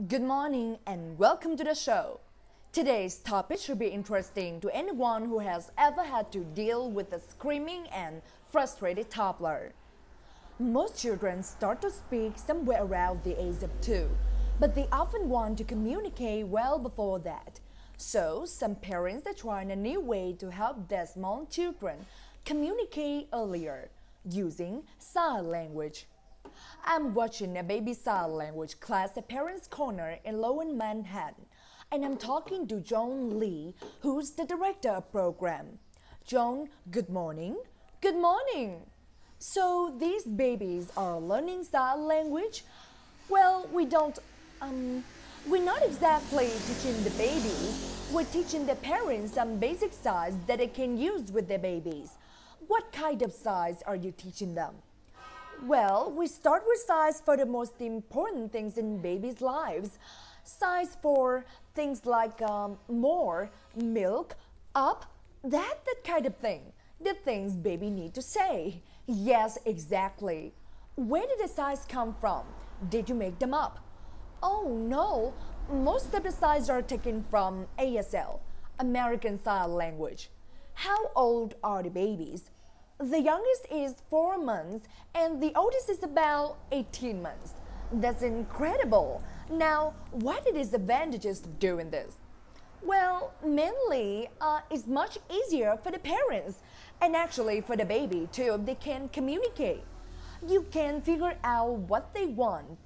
Good morning and welcome to the show. Today's topic should be interesting to anyone who has ever had to deal with a screaming and frustrated toddler. Most children start to speak somewhere around the age of 2, but they often want to communicate well before that. So, some parents are trying a new way to help their small children communicate earlier using sign language. I'm watching a baby sign language class at Parents Corner in Lower Manhattan, and I'm talking to Joan Lee, who's the director of program. Joan, good morning. Good morning. So these babies are learning sign language? Well, we're not exactly teaching the babies. We're teaching the parents some basic signs that they can use with their babies. What kind of signs are you teaching them? Well, we start with signs for the most important things in babies' lives. Signs for things like more, milk, up, that kind of thing. The things baby need to say. Yes, exactly. Where did the signs come from? Did you make them up? Oh no, most of the signs are taken from ASL, American Sign Language. How old are the babies? The youngest is 4 months and the oldest is about 18 months. That's incredible. Now, what are the disadvantages of doing this? Well, mainly, it's much easier for the parents and actually for the baby too if they can communicate. You can figure out what they want.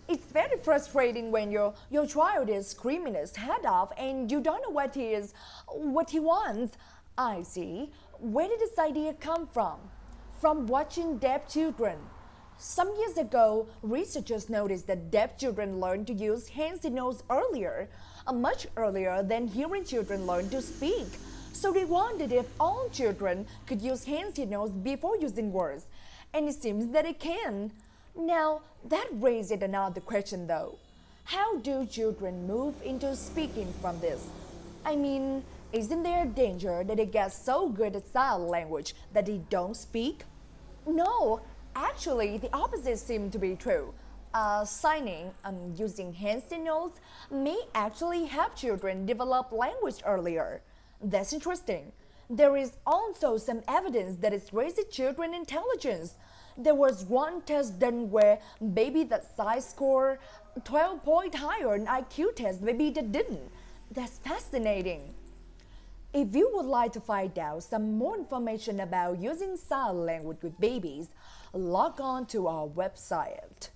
It's very frustrating when your child is screaming his head off and you don't know what he wants. I see. Where did this idea come from? From watching deaf children. Some years ago, researchers noticed that deaf children learn to use hand signals earlier, much earlier than hearing children learn to speak. So they wondered if all children could use hand signals before using words, and it seems that it can. Now, that raises another question though. How do children move into speaking from this? I mean, isn't there a danger that they get so good at sign language that they don't speak? No, actually, the opposite seems to be true. Signing using hand signals may actually help children develop language earlier. That's interesting. There is also some evidence that it raises children's intelligence. There was one test done where baby that size score 12 points higher in IQ test, baby that didn't. That's fascinating. If you would like to find out some more information about using sign language with babies, log on to our website.